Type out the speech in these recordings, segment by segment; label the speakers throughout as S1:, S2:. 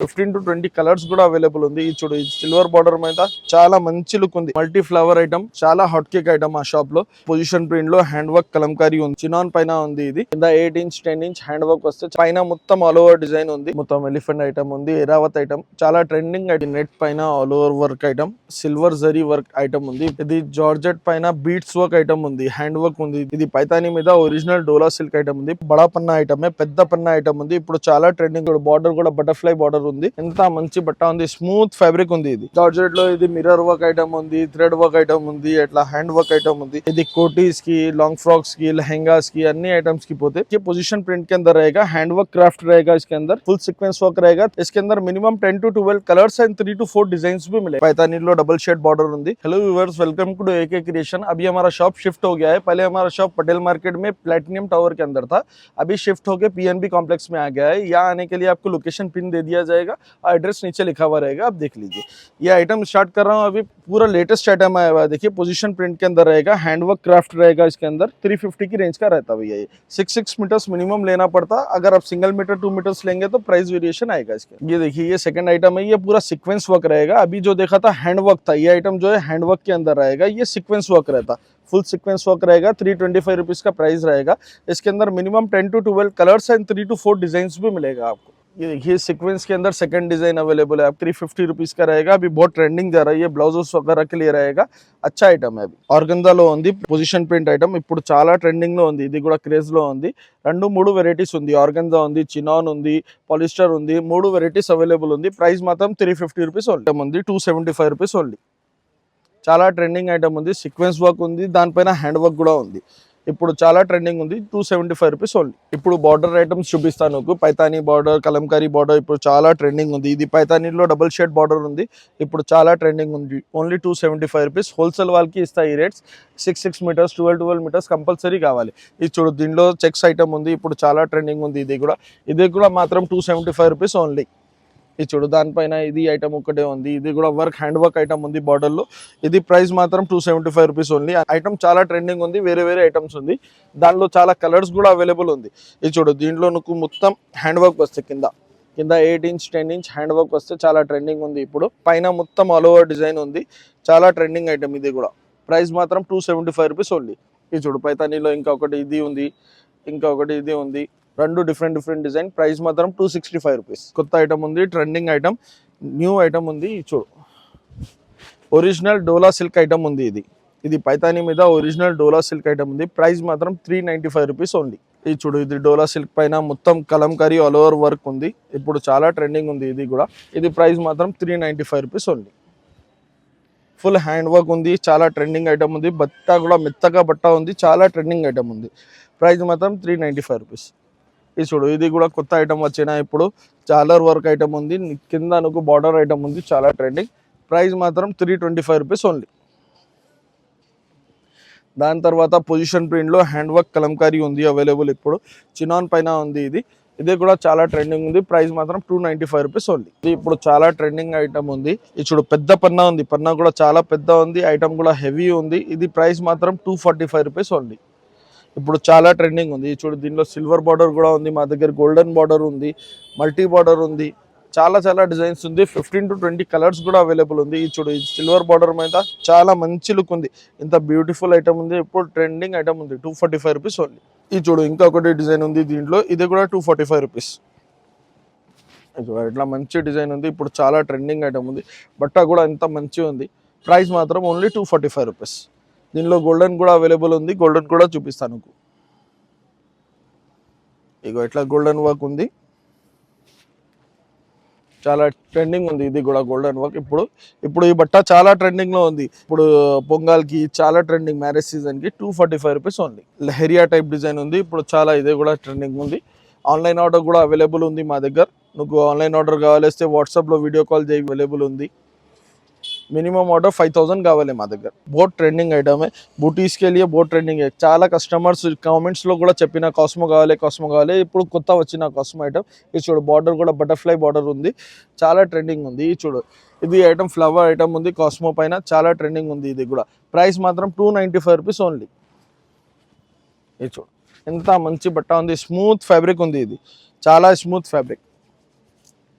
S1: 15 to 20 colours కూడా available ఉంది. ఈ చూడు సిల్వర్ బార్డర్ మీద చాలా మంచి లుక్ ఉంది. మల్టీ ఫ్లవర్ ఐటమ్, చాలా హాట్ కేక్ ఐటమ్ ఆ షాప్ లో. పొజిషన్ ప్రింట్ లో హ్యాండ్ వర్క్ కలంకారీ ఉంది. చినాన్ పైన ఉంది. ఇది కింద 8 ఇంచ్ 10 ఇంచ్ హ్యాండ్ వర్క్ వస్తే పైన మొత్తం ఆల్ ఓవర్ డిజైన్ ఉంది. మొత్తం ఎలిఫెంట్ ఐటమ్ ఉంది, ఎరావత్ ఐటమ్, చాలా ట్రెండింగ్ ఐటమ్. నెట్ పైన all over work item, silver zari work item ఉంది. ఇది జార్జెట్ పైన బీట్స్ వర్క్ ఐటమ్ ఉంది, హ్యాండ్ వర్క్ ఉంది. ఇది పైతాని మీద ఒరిజినల్ డోలా సిల్క్ ఐటమ్ ఉంది. బడా పన్నా ఐటమ్, పెద్ద పన్నా ఐటమ్ ఉంది. ఇప్పుడు చాలా ట్రెండింగ్. బార్డర్ కూడా బటర్ఫ్లై బార్డర్ ఉంది. ఎంత మంచి బట్ట ఉంది, స్మూత్ ఫ్యాబ్రిక్ ఉంది. ఇది జార్జెట్ లో ఇది మిర్రర్ వర్క్ ఐటమ్ ఉంది, థ్రెడ్ వర్క్ ఐటమ్ ఉంది, అట్లా హ్యాండ్ వర్క్ ఐటమ్ ఉంది. ఇది कोटीज की, लॉन्ग फ्रॉक्स की, लहंगास की, अन्य आइटम्स की पोते ये पोजीशन प्रिंट के अंदर रहेगा. हैंड वर्क क्राफ्ट रहेगा इसके अंदर, फुल सीक्वेंस वर्क रहेगा. इसके अंदर minimum 10 to 12 colours and 3 to 4 designs भी मिले. पैतानी लो डबल शेड बॉर्डर ఉంది. Hello viewers, welcome to AK creation. अभी हमारा शॉप शिफ्ट हो गया है. पहले हमारा शॉप पटेल मार्केट में प्लेटिनियम टावर के अंदर था. अभी शिफ्ट होकर पीएनबी कॉम्प्लेक्स में आ गया है. यहाँ आने के लिए आपको लोकेशन पिन दे दिया जाएगा और एड्रेस नीचे लिखा हुआ रहेगा, आप देख लीजिए. ये आइटम स्टार्ट कर रहा हूँ अभी. पूरा लेटेस्ट आइटम आया हुआ है. देखिए पोजीशन प्रिंट के अंदर रहेगा, हैंड वर्क क्राफ्ट रहेगा. इसके अंदर 350 की रेंज का रहता है भैया. ये 6 मीटर्स मिनिमम लेना पड़ता. अगर आप सिंगल मीटर 2 मीटर्स लेंगे तो प्राइस वेरिएशन आएगा इसके. ये देखिए ये सेकंड आइटम है. ये पूरा सीक्वेंस वर्क रहेगा. अभी जो देखा था हैंड वर्क था, ये आइटम जो है हैंड वर्क के अंदर रहेगा. ये सीक्वेंस वर्क रहता, फुल सीक्वेंस वर्क रहेगा. 325 रुपीज का प्राइस रहेगा. इसके अंदर minimum 10 to 12 colours and 3 to 4 design भी मिलेगा आपको. ये देखिए सीक्वेंस के अंदर सेकंड डिजाइन अवेलेबल है. आप 350 रुपीज का रहेगा. अभी बहुत ट्रेंडिंग जा रहा है. ये ब्लाउजेस वगैरह के लिए रहेगा. अच्छा ఐటమ్ అది. ఆర్గంజాలో ఉంది, పొజిషన్ ప్రింట్ ఐటమ్. ఇప్పుడు చాలా ట్రెండింగ్ లో ఉంది. ఇది కూడా క్రేజ్ లో ఉంది. 2-3 వెరైటీస్ ఉంది. ఆర్గంజా ఉంది, చినాన్ ఉంది, పాలిస్టర్ ఉంది. 3 వెరైటీస్ అవైలబుల్ ఉంది. ప్రైస్ మాత్రం 350 రూపీస్ ఓన్లీ ఉంది. 275 రూపీస్ ఓన్లీ. చాలా ట్రెండింగ్ ఐటమ్ ఉంది. సీక్వెన్స్ వర్క్ ఉంది, దానిపైన హ్యాండ్ వర్క్ కూడా ఉంది. ఇప్పుడు చాలా ట్రెండింగ్ ఉంది. 275 రూపీస్ ఓన్లీ. ఇప్పుడు బార్డర్ ఐటమ్స్ చూపిస్తాను. పైతానీ బార్డర్, కలంకారీ బార్డర్ ఇప్పుడు చాలా ట్రెండింగ్ ఉంది. ఇది పైతానీలో డబుల్ షేడ్ బార్డర్ ఉంది. ఇప్పుడు చాలా ట్రెండింగ్ ఉంది. Only 275 rupees. హోల్సేల్ వాళ్ళకి ఇస్తాయి ఈ రేట్స్. 6 మీటర్స్, 12 మీటర్స్ కంపల్సరీ కావాలి. ఇది చూడు, దీనిలో చెక్స్ ఐటమ్ ఉంది. ఇప్పుడు చాలా ట్రెండింగ్ ఉంది. ఇది కూడా మాత్రం 275 రూపీస్ ఓన్లీ. ఇది చూడు, దానిపైన ఇది ఐటమ్ ఒకటే ఉంది. ఇది కూడా వర్క్, హ్యాండ్ వర్క్ ఐటమ్ ఉంది బార్డర్ లో. ఇది ప్రైస్ మాత్రం 275 రూపీస్ ఓన్లీ. ఐటమ్ చాలా ట్రెండింగ్ ఉంది. వేరే వేరే ఐటమ్స్ ఉంది. దానిలో చాలా కలర్స్ కూడా అవైలబుల్ ఉంది. ఇది చూడు, దీంట్లో నువ్వు మొత్తం హ్యాండ్ వర్క్ వస్తే కింద 8 ఇంచ్ 10 ఇంచ్ హ్యాండ్ వర్క్ వస్తే చాలా ట్రెండింగ్ ఉంది. ఇప్పుడు పైన మొత్తం ఆల్ ఓవర్ డిజైన్ ఉంది. చాలా ట్రెండింగ్ ఐటమ్ ఇది కూడా. ప్రైస్ మాత్రం 275 రూపీస్ ఓన్లీ. ఇది చూడు, పైతానీలో ఇంకా ఒకటి ఇది ఉంది, ఇంకా ఒకటి ఇది ఉంది. 2 డిఫరెంట్ డిజైన్. ప్రైస్ మాత్రం 265 రూపీస్. కొత్త ఐటమ్ ఉంది, ట్రెండింగ్ ఐటమ్, న్యూ ఐటమ్ ఉంది. చూడు, ఒరిజినల్ డోలా సిల్క్ ఐటమ్ ఉంది. ఇది పైతానీ మీద ఒరిజినల్ డోలా సిల్క్ ఐటమ్ ఉంది. ప్రైస్ మాత్రం 395 రూపీస్ ఓన్లీ. ఇది చూడు, ఇది డోలా సిల్క్ పైన మొత్తం కలంకారీ ఆల్ ఓవర్ వర్క్ ఉంది. ఇప్పుడు చాలా ట్రెండింగ్ ఉంది ఇది కూడా. ఇది ప్రైస్ మాత్రం 395 rupees only. Full hand work ఉంది. చాలా ట్రెండింగ్ ఐటమ్ ఉంది. బట్ట కూడా మెత్తగా బట్ట ఉంది. చాలా ట్రెండింగ్ ఐటమ్ ఉంది. ప్రైస్ మాత్రం 395 రూపీస్. ఇది చూడు, ఇది కూడా కొత్త ఐటమ్ వచ్చిన. ఇప్పుడు జాలర్ వర్క్ ఐటమ్ ఉంది. కింద నువ్వు బార్డర్ ఐటమ్ ఉంది. చాలా ట్రెండింగ్. ప్రైస్ మాత్రం 325 రూపీస్ ఓన్లీ. దాని తర్వాత పొజిషన్ ప్రింట్ లో హ్యాండ్ వర్క్ కలంకారీ ఉంది అవైలబుల్. ఇప్పుడు చినాన్ పైన ఉంది. ఇది కూడా చాలా ట్రెండింగ్ ఉంది. ప్రైస్ మాత్రం 295 రూపీస్ ఓన్లీ. ఇది ఇప్పుడు చాలా ట్రెండింగ్ ఐటమ్ ఉంది. ఇది చూడు, పెద్ద పన్నా ఉంది. పన్నా కూడా చాలా పెద్ద ఉంది. ఐటమ్ కూడా హెవీ ఉంది. ఇది ప్రైస్ మాత్రం 245 రూపీస్ ఓన్లీ. ఇప్పుడు చాలా ట్రెండింగ్ ఉంది. చూడు, దీనిలో సిల్వర్ బార్డర్ కూడా ఉంది. మా దగ్గర గోల్డెన్ బార్డర్ ఉంది, మల్టీ బార్డర్ ఉంది. చాలా డిజైన్స్ ఉంది. 15 to 20 కలర్స్ కూడా అవైలబుల్ ఉంది. ఇది చూడు, సిల్వర్ బార్డర్ మీద చాలా మంచి లుక్ ఉంది. ఇంత బ్యూటిఫుల్ ఐటమ్ ఉంది. ఇప్పుడు ట్రెండింగ్ ఐటమ్ ఉంది. 245 రూపీస్ ఓన్లీ. ఇది చూడు, ఇంకొకటి డిజైన్ ఉంది దీంట్లో. ఇది కూడా 245 రూపీస్. ఇట్లా మంచి డిజైన్ ఉంది. ఇప్పుడు చాలా ట్రెండింగ్ ఐటమ్ ఉంది. బట్ట కూడా ఎంత మంచిగా ఉంది. ప్రైస్ మాత్రం ఓన్లీ 245 రూపీస్. దీనిలో గోల్డెన్ కూడా అవైలబుల్ ఉంది. గోల్డెన్ కూడా చూపిస్తాను. ఇగో ఇట్లా గోల్డెన్ వర్క్ ఉంది. చాలా ట్రెండింగ్ ఉంది. ఇది కూడా గోల్డెన్ వర్క్. ఇప్పుడు ఈ బట్ట చాలా ట్రెండింగ్ లో ఉంది. ఇప్పుడు పొంగల్కి చాలా ట్రెండింగ్. మ్యారేజ్ సీజన్ కి 245 rupees only. Leheriya type design ఉంది. ఇప్పుడు చాలా ఇది కూడా ట్రెండింగ్ ఉంది. ఆన్లైన్ ఆర్డర్ కూడా అవైలబుల్ ఉంది మా దగ్గర. నువ్వు ఆన్లైన్ ఆర్డర్ కావాలిస్తే వాట్సాప్ లో వీడియో కాల్ చేయి, అవైలబుల్ ఉంది. मिनिमम ऑर्डर 5000 కావాలి మా దగ్గర. बहुत ट्रेंडिंग आइटम है. बूटीज के लिए बहुत ट्रेंडिंग है. చాలా కస్టమర్స్ కామెంట్స్ లో కూడా చెప్పిన కాస్మో కావాలి. ఇప్పుడు కొత్త వచ్చిన కాస్మో ఐటమ్. ఇది చూడు, బార్డర్ కూడా బటర్ఫ్లై బార్డర్ ఉంది. చాలా ట్రెండింగ్ ఉంది. ఇది చూడు, ఇది ఐటమ్ ఫ్లవర్ ఐటమ్ ఉంది. కాస్మో పైన చాలా ట్రెండింగ్ ఉంది. ఇది కూడా ప్రైస్ మాత్రం 295 రూపీస్ ఓన్లీ. ఇది చూడు, ఎంత మంచి బట్ట ఉంది. స్మూత్ ఫ్యాబ్రిక్ ఉంది. ఇది చాలా smooth fabric.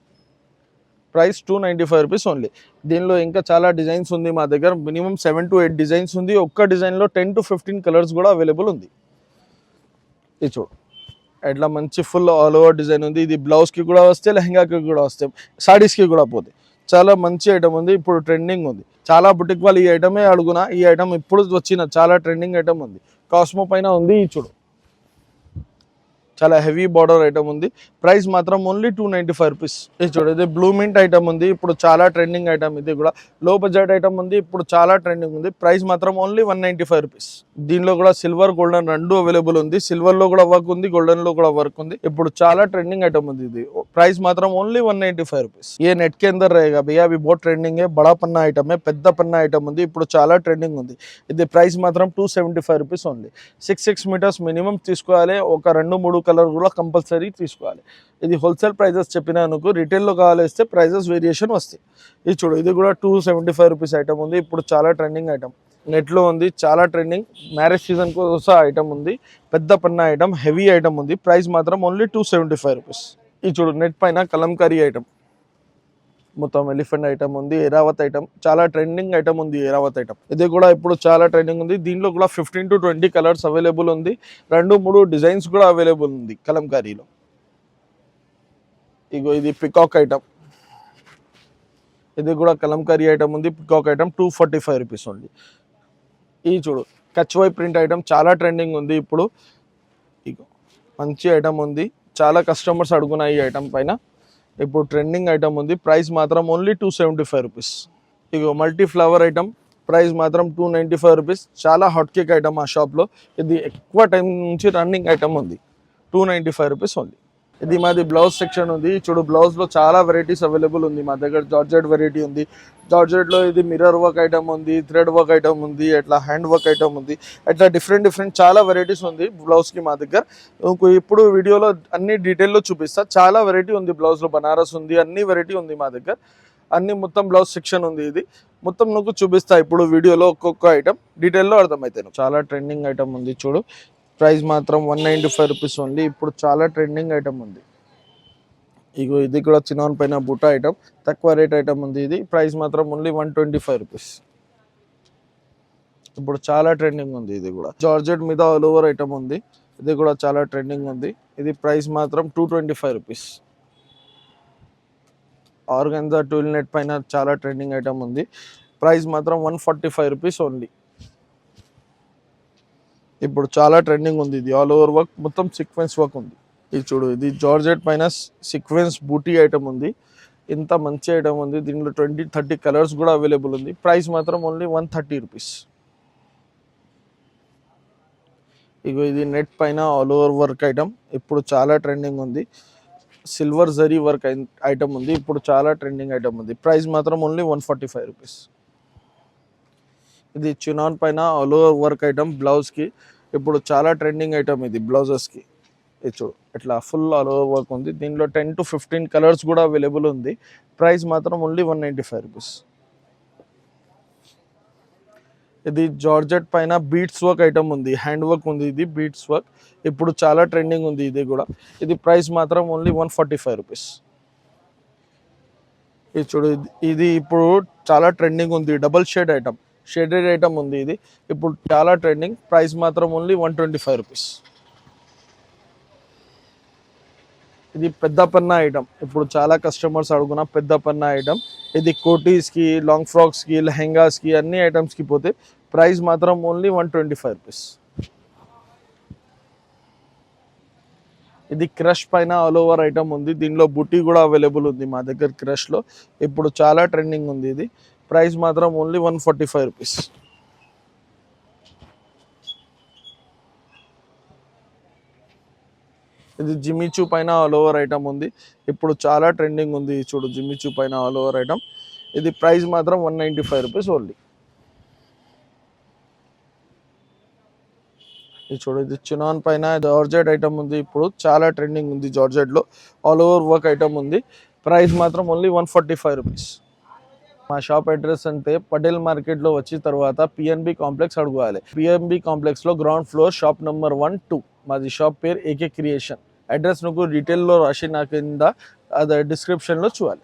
S1: Price 295 rupees only. దీనిలో ఇంకా చాలా డిజైన్స్ ఉంది మా దగ్గర, మినిమం 7 to 8 డిజైన్స్ ఉంది. ఒక్క డిజైన్లో 10 to 15 కలర్స్ కూడా అవైలబుల్ ఉంది. ఇది చూడు, ఇట్లా మంచి ఫుల్ ఆల్ ఓవర్ డిజైన్ ఉంది. ఇది బ్లౌజ్కి కూడా వస్తే, లెహంగాకి కూడా వస్తే, సారీస్కి కూడా పోతే చాలా మంచి ఐటమ్ ఉంది. ఇప్పుడు ట్రెండింగ్ ఉంది. చాలా బుటిక్ వాళ్ళు ఈ ఐటమే అడుగునా, ఈ ఐటమ్ ఇప్పుడు వచ్చిన చాలా ట్రెండింగ్ ఐటమ్ ఉంది. కాస్మో పైన ఉంది. ఈ చూడు, చాలా హెవీ బార్డర్ ఐటమ్ ఉంది. ప్రైస్ మాత్రం ఓన్లీ 295 రూపీస్. ఇది చూడు, ఇది బ్లూ మింట్ ఐటమ్ ఉంది. ఇప్పుడు చాలా ట్రెండింగ్ ఐటమ్. ఇది కూడా లో బడ్జెట్ ఐటమ్ ఉంది. ఇప్పుడు చాలా ట్రెండింగ్ ఉంది. ప్రైస్ మాత్రం ఓన్లీ 195 రూపీస్. దీనిలో కూడా సిల్వర్ గోల్డెన్ రెండు అవైలబుల్ ఉంది. సిల్వర్ లో కూడా వర్క్ ఉంది, గోల్డెన్ లో కూడా వర్క్ ఉంది. ఇప్పుడు చాలా ట్రెండింగ్ ఐటమ్ ఉంది. ఇది ప్రైస్ మాత్రం ఓన్లీ 195 రూపీస్. ఏ నెట్ కే अंदर रहेगा भैया, अभी बहुत ट्रेंडिंग है. बड़ा पन्ना ఐటమ్, పెద్ద పన్నా ఐటమ్ ఉంది. ఇప్పుడు చాలా ట్రెండింగ్ ఉంది. ఇది ప్రైస్ మాత్రం 275 రూపీస్ ఓన్లీ. 6 మీటర్స్ మినిమం తీసుకోవాలి. ఒక 2-3 కలర్ కూడా కంపల్సరీ తీసుకోవాలి. ఇది హోల్సేల్ ప్రైజెస్ చెప్పినా అనుకో, రిటైల్లో కావాలిస్తే ప్రైజెస్ వేరియేషన్ వస్తాయి. ఇది చూడు, ఇది కూడా 275 రూపీస్ ఐటమ్ ఉంది. ఇప్పుడు చాలా ట్రెండింగ్ ఐటమ్, నెట్లో ఉంది, చాలా ట్రెండింగ్. మ్యారేజ్ సీజన్ కోసం ఐటమ్ ఉంది. పెద్ద పన్నా ఐటమ్, హెవీ ఐటమ్ ఉంది. ప్రైస్ మాత్రం ఓన్లీ 275 రూపీస్. ఇది చూడు, నెట్ పైన కలంకారీ ఐటమ్, మొత్తం ఎలిఫెంట్ ఐటమ్ ఉంది. ఎరావత్ ఐటమ్, చాలా ట్రెండింగ్ ఐటమ్ ఉంది. ఎరావత్ ఐటమ్ ఇది కూడా ఇప్పుడు చాలా ట్రెండింగ్ ఉంది. దీనిలో కూడా 15 to 20 కలర్స్ అవైలబుల్ ఉంది. 2-3 డిజైన్స్ కూడా అవైలబుల్ ఉంది కలంకారీలో. ఇగో ఇది పికాక్ ఐటమ్, ఇది కూడా కలంకారీ ఐటమ్ ఉంది. Peacock item 245 rupees only. ఈ చూడు, కచ్వై ప్రింట్ ఐటమ్ చాలా ట్రెండింగ్ ఉంది. ఇప్పుడు ఇగో మంచి ఐటమ్ ఉంది. చాలా కస్టమర్స్ అడుగున్నాయి ఈ ఐటమ్ పైన. ఇప్పుడు ట్రెండింగ్ ఐటమ్ ఉంది. ప్రైస్ మాత్రం ఓన్లీ 275 రూపీస్. ఇగో మల్టీ ఫ్లవర్ ఐటమ్, ప్రైస్ మాత్రం 295 రూపీస్. చాలా హాట్ కేక్ ఐటమ్ ఆ షాప్లో. ఇది ఎక్కువ టైం నుంచి రన్నింగ్ ఐటమ్ ఉంది. 295 రూపీస్ ఓన్లీ. ఇది మాది బ్లౌజ్ సెక్షన్ ఉంది. చూడు, బ్లౌజ్లో చాలా వెరైటీస్ అవైలబుల్ ఉంది మా దగ్గర. జార్జెట్ వెరైటీ ఉంది. జార్జెట్లో ఇది మిర్రర్ వర్క్ ఐటమ్ ఉంది, థ్రెడ్ వర్క్ ఐటమ్ ఉంది, అట్లా హ్యాండ్ వర్క్ ఐటమ్ ఉంది. అట్లా డిఫరెంట్ చాలా వెరైటీస్ ఉంది బ్లౌజ్కి మా దగ్గర. ఇప్పుడు వీడియోలో అన్ని డీటెయిల్లో చూపిస్తా. చాలా వెరైటీ ఉంది బ్లౌజ్లో. బనారస్ ఉంది, అన్ని వెరైటీ ఉంది మా దగ్గర. అన్ని మొత్తం బ్లౌజ్ సెక్షన్ ఉంది. ఇది మొత్తం నువ్వు చూపిస్తా ఇప్పుడు వీడియోలో. ఒక్కొక్క ఐటమ్ డీటెయిల్లో అర్థమవుతాయి. చాలా ట్రెండింగ్ ఐటమ్ ఉంది. చూడు, ప్రైస్ మాత్రం 195 రూపీస్ ఓన్లీ. ఇప్పుడు చాలా ట్రెండింగ్ ఐటమ్ ఉంది. ఇగో ఇది కూడా చినాన్ పైన బుట్ట ఐటమ్, తక్కువ రేట్ ఐటమ్ ఉంది. ఇది ప్రైస్ మాత్రం ఓన్లీ 125 రూపీస్. ఇప్పుడు చాలా ట్రెండింగ్ ఉంది. ఇది కూడా జార్జెట్ మీద ఆల్ ఓవర్ ఐటమ్ ఉంది. ఇది కూడా చాలా ట్రెండింగ్ ఉంది. ఇది ప్రైస్ మాత్రం 225 రూపీస్. ఆర్గన్జా టూల్ నెట్ పైన చాలా ట్రెండింగ్ ఐటమ్ ఉంది. ప్రైస్ మాత్రం 145 రూపీస్ ఓన్లీ. ఇప్పుడు చాలా ట్రెండింగ్ ఉంది. ఇది ఆల్ ఓవర్ వర్క్, మొత్తం సీక్వెన్స్ వర్క్ ఉంది. ఇది చూడు, ఇది జార్జెట్ పైన సీక్వెన్స్ బూటీ ఐటమ్ ఉంది. ఇంత మంచి ఐటమ్ ఉంది. దీనిలో 20-30 కలర్స్ కూడా అవైలబుల్ ఉంది. ప్రైస్ మాత్రం ఓన్లీ 130 రూపీస్. ఇగో ఇది నెట్ పైన ఆల్ ఓవర్ వర్క్ ఐటమ్, ఇప్పుడు చాలా ట్రెండింగ్ ఉంది. సిల్వర్ జరీ వర్క్ ఐటమ్ ఉంది. ఇప్పుడు చాలా ట్రెండింగ్ ఐటమ్ ఉంది. ప్రైస్ మాత్రం ఓన్లీ 145 రూపీస్. ఇది చినాన్ పైన ఆల్ ఓవర్ వర్క్ ఐటమ్ బ్లౌజ్కి. ఇప్పుడు చాలా ట్రెండింగ్ ఐటమ్ ఇది బ్లౌజెస్కి. ఇది చూడు, ఇట్లా ఫుల్ ఆల్ ఓవర్ వర్క్ ఉంది. దీనిలో 10 to 15 కలర్స్ కూడా అవైలబుల్ ఉంది. ప్రైస్ మాత్రం ఓన్లీ 195 రూపీస్. ఇది జార్జెట్ పైన బీట్స్ వర్క్ ఐటమ్ ఉంది, హ్యాండ్ వర్క్ ఉంది. ఇది బీట్స్ వర్క్ ఇప్పుడు చాలా ట్రెండింగ్ ఉంది. ఇది కూడా, ఇది ప్రైస్ మాత్రం ఓన్లీ 145 రూపీస్. ఇది చూడు, ఇది ఇప్పుడు చాలా ట్రెండింగ్ ఉంది. Double shade item, shaded item ఉంది. ఇది ఇప్పుడు చాలా ట్రెండింగ్. ప్రైస్ మాత్రం ఓన్లీ 125 రూపీస్. ఇది పెద్ద పన్నా ఐటమ్, ఇప్పుడు చాలా కస్టమర్స్ అడుగున్న పెద్ద పన్నా ఐటమ్. ఇది కోటీస్కి, లాంగ్ ఫ్రాక్స్కి, లెహెంగాస్కి, అన్ని ఐటమ్స్కి పోతే ప్రైస్ మాత్రం ఓన్లీ 125 రూపీస్. ఇది క్రష్ పైన ఆల్ ఓవర్ ఐటమ్ ఉంది. దీనిలో బుట్టి కూడా అవైలబుల్ ఉంది మా దగ్గర క్రష్లో. ఇప్పుడు చాలా ట్రెండింగ్ ఉంది. ఇది ప్రైస్ మాత్రం ఓన్లీ 145 రూపీస్. ఇది జిమ్మిచూ పైన ఆల్ ఓవర్ ఐటమ్ ఉంది. ఇప్పుడు చాలా ట్రెండింగ్ ఉంది. చూడు, జిమ్మిచూ పైన ఆల్ ఓవర్ ఐటమ్. ఇది ప్రైస్ మాత్రం 195 రూపీస్ ఓన్లీ. ఇది చూడు, ఇది చినాన్ పైన జార్జెట్ ఐటమ్ ఉంది. ఇప్పుడు చాలా ట్రెండింగ్ ఉంది. జార్జెట్లో ఆల్ ఓవర్ వర్క్ ఐటమ్ ఉంది. ప్రైస్ మాత్రం ఓన్లీ 145 రూపీస్. మా షాప్ అడ్రస్ అంటే పటేల్ మార్కెట్లో వచ్చిన తర్వాత పిఎన్బి కాంప్లెక్స్ అడగాలి. పిఎన్బి కాంప్లెక్స్లో గ్రౌండ్ ఫ్లోర్, షాప్ నెంబర్ 1-2. మాది షాప్ పేరు ఏకే క్రియేషన్. అడ్రస్ నువ్వు డీటెయిల్లో రాసి నా కింద అది డిస్క్రిప్షన్లో చూడాలి.